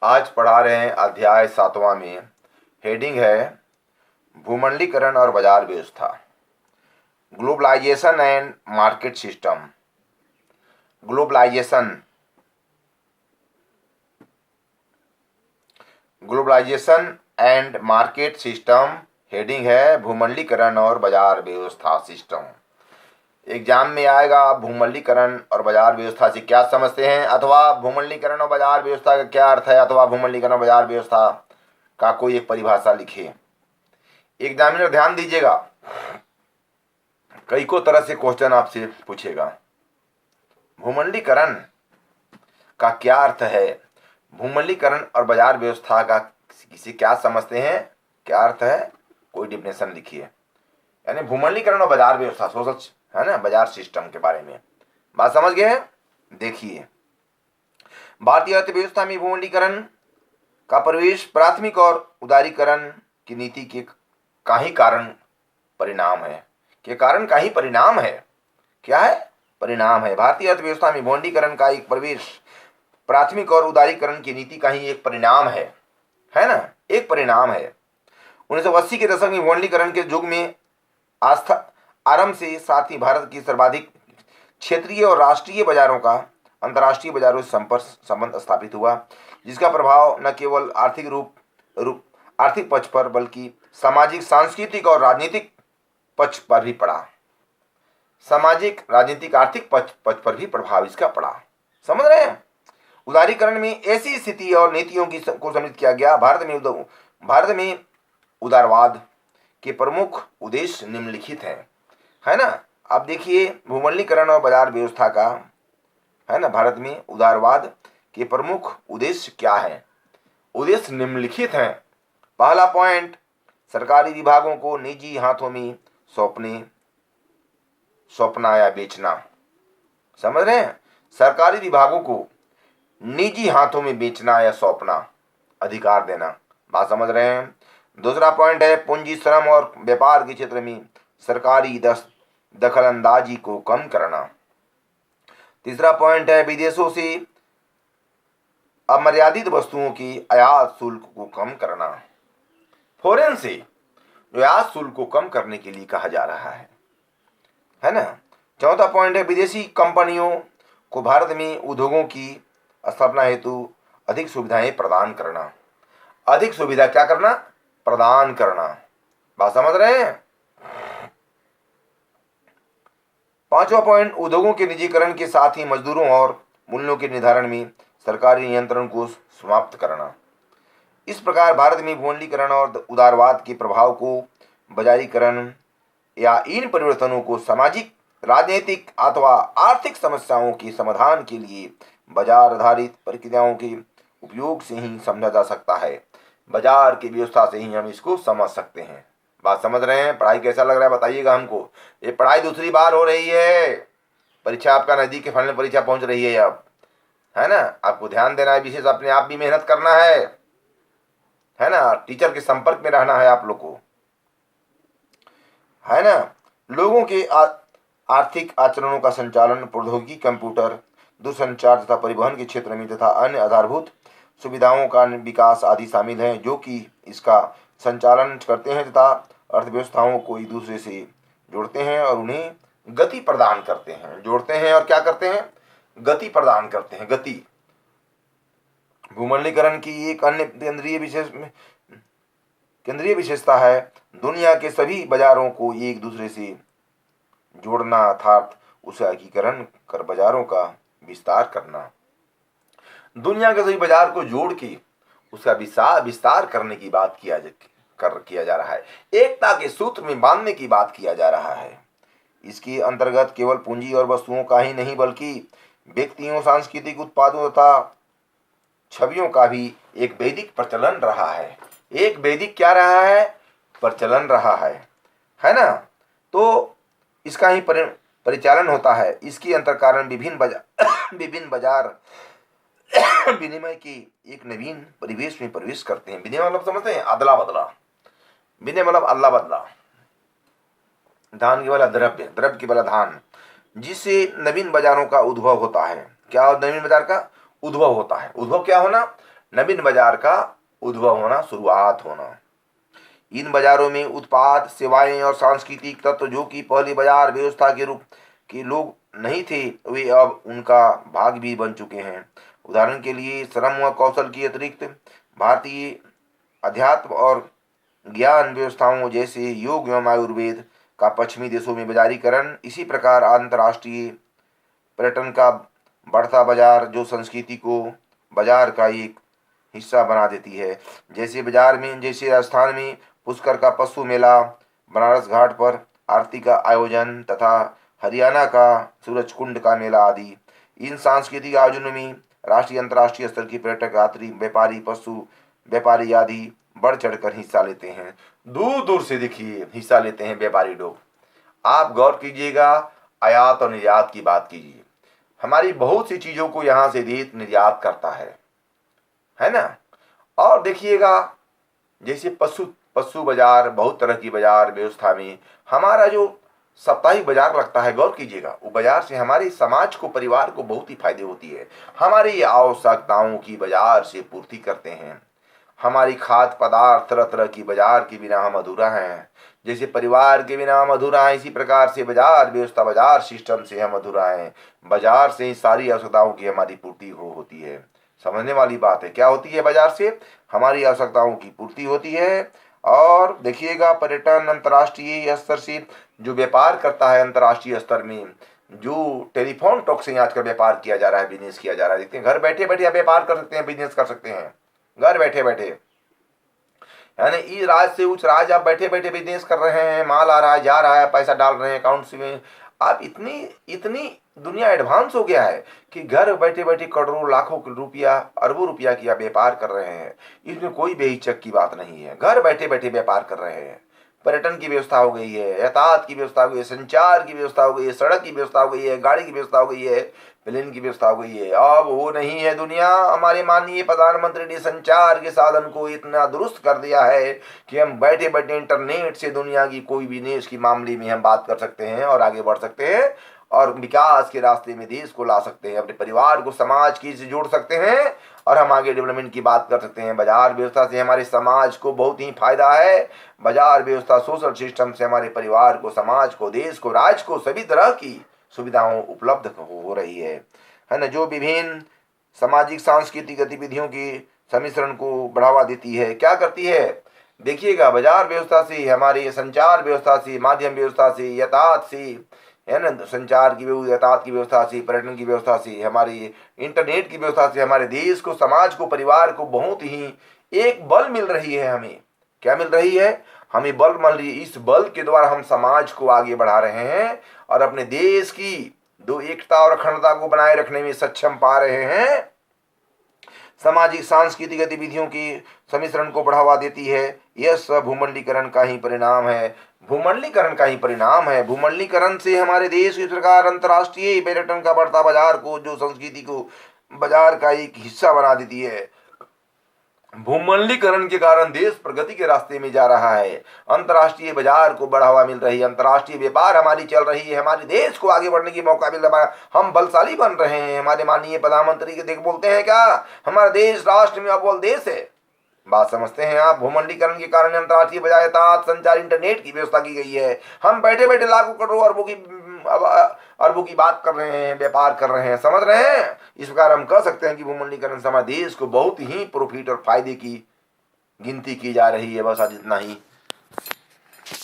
आज पढ़ा रहे हैं अध्याय 7वां में। हेडिंग है भूमंडलीकरण और बाजार व्यवस्था, globalisation and market system. Globalisation globalisation and market system. Heading है भूमंडलीकरण और बाजार व्यवस्था सिस्टम। एग्जाम में आएगा भूमंडलीकरण और बाजार व्यवस्था से क्या समझते हैं, अथवा भूमंडलीकरण और बाजार व्यवस्था का क्या अर्थ है, अथवा भूमंडलीकरण और बाजार व्यवस्था का कोई एक परिभाषा लिखिए। एग्जामिनर ध्यान दीजिएगा, कई को तरह से क्वेश्चन आपसे पूछेगा। भूमंडलीकरण का क्या अर्थ है, भूमंडलीकरण और बाजार व्यवस्था का किसी क्या समझते हैं, क्या अर्थ है, कोई डिफिनेशन लिखिए। यानी भूमंडलीकरण और बाजार व्यवस्था, सोशल है ना, बाजार सिस्टम के बारे में बात समझ गए हैं। देखिए, भारतीय अर्थव्यवस्था में भूमंडलीकरण का प्रवेश प्राथमिक और उदारीकरण की नीति के का ही कारण परिणाम है। के कारण का ही परिणाम है। क्या है? परिणाम है। भारतीय अर्थव्यवस्था में भूमंडलीकरण का एक प्रवेश प्राथमिक और उदारीकरण की नीति का ही एक परिणाम है ना, एक परिणाम है। 1980 के दशक में भूमंडलीकरण के युग में आस्था आरंभ से साथ ही भारत की सर्वाधिक क्षेत्रीय और राष्ट्रीय बाजारों का अंतर्राष्ट्रीय बाजारों से संबंध स्थापित हुआ, जिसका प्रभाव न केवल आर्थिक पक्ष पर बल्कि सामाजिक, सांस्कृतिक और राजनीतिक पक्ष पर भी पड़ा। सामाजिक, राजनीतिक, आर्थिक पक्ष पर भी प्रभाव इसका पड़ा। समझ रहे हैं? उदारीकरण में ऐसी स्थिति और नीतियों को सम्मिलित किया गया। भारत में उदारवाद के प्रमुख उद्देश्य निम्नलिखित हैं, है ना। अब देखिए, भूमंडलीकरण और बाजार व्यवस्था का, है ना, भारत में उदारवाद के प्रमुख उद्देश्य क्या है? उद्देश्य निम्नलिखित हैं। पहला पॉइंट, सरकारी विभागों को निजी हाथों में सौंपना या बेचना। समझ रहे हैं? सरकारी विभागों को निजी हाथों में बेचना या सौंपना, अधिकार देना। बात समझ रहे हैं? दूसरा पॉइंट है पूंजी, श्रम और व्यापार के क्षेत्र में सरकारी दखलंदाजी को कम करना। तीसरा पॉइंट है विदेशों से अमर्यादित वस्तुओं की आयात शुल्क को कम करना। फॉरेन से जो आयात शुल्क को कम करने के लिए कहा जा रहा है ना। चौथा पॉइंट है विदेशी कंपनियों को भारत में उद्योगों की स्थापना हेतु अधिक सुविधाएं प्रदान करना। अधिक सुविधा क्या करना? प्रदान करना। बात समझ रहे हैं? पांचवा पॉइंट, उद्योगों के निजीकरण के साथ ही मजदूरों और मूल्यों के निर्धारण में सरकारी नियंत्रण को समाप्त करना। इस प्रकार भारत में भूमंडलीकरण और उदारवाद के प्रभाव को बाजारीकरण या इन परिवर्तनों को सामाजिक, राजनीतिक अथवा आर्थिक समस्याओं के समाधान के लिए बाजार आधारित प्रक्रियाओं के उपयोग से ही समझा जा सकता है। बाजार की व्यवस्था से ही हम इसको समझ सकते हैं। बात समझ रहे हैं? पढ़ाई कैसा लग रहा है बताइएगा हमको। ये पढ़ाई दूसरी बार हो रही है, परीक्षा आपका नजदीक के फाइनल परीक्षा पहुंच रही है अब, है ना। आपको ध्यान देना है, विशेष अपने आप भी मेहनत करना है ना। टीचर के संपर्क में रहना है आप लोग को, है ना। लोगों के आर्थिक आचरणों का संचालन प्रौद्योगिकी, कंप्यूटर, दूरसंचार तथा परिवहन के क्षेत्र में तथा अन्य आधारभूत सुविधाओं का विकास आदि शामिल हैं, जो कि इसका संचालन करते हैं तथा अर्थव्यवस्थाओं को एक दूसरे से जोड़ते हैं और उन्हें गति प्रदान करते हैं। जोड़ते हैं और क्या करते हैं? गति प्रदान करते हैं। गति। भूमंडलीकरण की एक अन्य केंद्रीय विशेषता है दुनिया के सभी बाजारों को एक दूसरे से जोड़ना, अर्थात उसका एकीकरण कर बाजारों का विस्तार करना। दुनिया के सभी बाजार को जोड़ के उसका विस्तार करने की बात किया जा रहा है। एकता के सूत्र में बांधने की बात किया जा रहा है। इसके अंतर्गत केवल पूंजी और वस्तुओं का ही नहीं बल्कि व्यक्तियों, सांस्कृतिक उत्पादों तथा छवियों का भी एक वैदिक प्रचलन रहा है। एक वैदिक क्या रहा है? प्रचलन रहा है ना। तो इसका ही परिचालन होता है। इसके अंतर कारण विभिन्न बाजार विनिमय के एक नवीन परिवेश में प्रवेश करते हैं। विनिमय मतलब समझते हैं? अदला बदला। विनिमय मतलब अदला बदला। धान के वाला द्रव्य, द्रव्य के वाला धान, जिससे नवीन बाजारों का उद्भव होता है। क्या नवीन बाजार का उद्भव होता है? उद्भव क्या होना? नवीन बाजार का उद्भव होना, शुरुआत होना। इन बाजारों में उत्पाद, सेवाएं और सांस्कृतिक तत्व जो कि पहले बाजार व्यवस्था के रूप के लोग नहीं थे, वे अब उनका भाग भी बन चुके हैं। उदाहरण के लिए श्रम व कौशल की अतिरिक्त भारतीय अध्यात्म और ज्ञान व्यवस्थाओं जैसे योग एवं आयुर्वेद का पश्चिमी देशों में बाजारीकरण, इसी प्रकार अंतर्राष्ट्रीय पर्यटन का बढ़ता बाजार जो संस्कृति को बाजार का एक हिस्सा बना देती है। जैसे राजस्थान में पुष्कर का पशु मेला, बनारस घाट पर आरती का आयोजन तथा हरियाणा का सूरज कुंड का मेला आदि। इन सांस्कृतिक आयोजनों में राष्ट्रीय अंतर्राष्ट्रीय स्तर के पर्यटक, यात्री, व्यापारी, पशु व्यापारी आदि बढ़ चढ़कर हिस्सा लेते हैं। दूर दूर से देखिए हिस्सा लेते हैं व्यापारी लोग। आप गौर कीजिएगा, आयात और निर्यात की बात कीजिए। हमारी बहुत सी चीजों को यहाँ से देश निर्यात करता है ना। और देखिएगा जैसे पशु बाजार, बहुत तरह की बाजार व्यवस्था में हमारा जो साप्ताहिक बाजार लगता है, गौर कीजिएगा, वो बाजार से हमारे समाज को, परिवार को बहुत ही फायदे होती है। हमारी आवश्यकताओं की बाजार से पूर्ति करते हैं। हमारी खाद्य पदार्थ तरह तरह की बाजार के बिना हम अधूरा हैं। जैसे परिवार के बिना हम अधूरा हैं, इसी प्रकार से बाजार व्यवस्था, बाजार सिस्टम से हम अधूरा हैं। बाजार से ही सारी आवश्यकताओं की हमारी पूर्ति होती है। समझने वाली बात है। क्या होती है? बाजार से हमारी आवश्यकताओं की पूर्ति होती है। और देखिएगा पर्यटन अंतर्राष्ट्रीय स्तर से जो व्यापार करता है, अंतर्राष्ट्रीय स्तर में जो टेलीफोन टॉक से आजकल व्यापार किया जा रहा है, बिजनेस किया जा रहा है। देखते हैं घर बैठे बैठे आप व्यापार कर सकते हैं, बिजनेस कर सकते हैं घर बैठे बैठे। यानी इस राज्य से उस राज्य आप बैठे बैठे बिजनेस कर रहे हैं, माल आ रहा है, जा रहा है, पैसा डाल रहे हैं अकाउंट्स में। आप इतनी दुनिया एडवांस हो गया है कि घर बैठे बैठे करोड़ों लाखों रुपया, अरबों रुपया की आप व्यापार कर रहे हैं। इसमें कोई बेहिचक की बात नहीं है। घर बैठे बैठे व्यापार कर रहे हैं। पर्यटन की व्यवस्था हो गई है, यातायात की व्यवस्था हो गई है, संचार की व्यवस्था हो गई है, सड़क की व्यवस्था हो गई है, गाड़ी की व्यवस्था हो गई है, प्लेन की व्यवस्था हो गई है। अब वो नहीं है दुनिया। हमारे माननीय प्रधानमंत्री ने संचार के साधन को इतना दुरुस्त कर दिया है कि हम बैठे बैठे इंटरनेट से दुनिया की कोई भी देश की मामले में हम बात कर सकते हैं और आगे बढ़ सकते हैं और विकास के रास्ते में देश को ला सकते हैं, अपने परिवार को समाज की से जोड़ सकते हैं और हम आगे डेवलपमेंट की बात कर सकते हैं। बाजार व्यवस्था से हमारे समाज को बहुत ही फायदा है। बाजार व्यवस्था, सोशल सिस्टम से हमारे परिवार को, समाज को, देश को, राज्य को सभी तरह की सुविधाओं उपलब्ध हो रही है ना। जो विभिन्न सामाजिक सांस्कृतिक गतिविधियों की सम्मिश्रण को बढ़ावा देती है। क्या करती है? देखिएगा बाजार व्यवस्था से, हमारी संचार व्यवस्था से, माध्यम व्यवस्था से, यातायात से, है ना, संचार की यातायात की व्यवस्था से, पर्यटन की व्यवस्था से, हमारी इंटरनेट की व्यवस्था से हमारे देश को, समाज को, परिवार को बहुत ही एक बल मिल रही है। हमें क्या मिल रही है? हमें बल मिल रही है। इस बल के द्वारा हम समाज को आगे बढ़ा रहे हैं और अपने देश की दो एकता और अखंडता को बनाए रखने में सक्षम पा रहे हैं। सामाजिक सांस्कृतिक गतिविधियों की सम्मिश्रण को बढ़ावा देती है। यह सब भूमंडलीकरण का ही परिणाम है। भूमंडलीकरण का ही परिणाम है। भूमंडलीकरण से हमारे देश की सरकार अंतर्राष्ट्रीय पर्यटन का बढ़ता बाजार को, जो संस्कृति को बाजार का एक हिस्सा बना देती है। भूमंडलीकरण के कारण देश प्रगति के रास्ते में जा रहा है। अंतर्राष्ट्रीय बाजार को बढ़ावा मिल रही है, अंतर्राष्ट्रीय व्यापार हमारी चल रही है, हमारे देश को आगे बढ़ने की मौका मिल रहा है, हम बलशाली बन रहे हैं। हमारे माननीय प्रधानमंत्री के देख बोलते हैं क्या, हमारा देश राष्ट्र में अव्वल देश है। बात समझते हैं आप? भूमंडलीकरण के कारण अंतर्राष्ट्रीय बाजार, यातायात, संचार, इंटरनेट की व्यवस्था की गई है। हम बैठे बैठे लाखों करोड़ों अरबों की बात कर रहे हैं, व्यापार कर रहे हैं। समझ रहे हैं? इस प्रकार हम कह सकते हैं कि भूमंडलीकरण से हमारे देश को बहुत ही प्रॉफिट और फायदे की गिनती की जा रही है। बस आज इतना ही।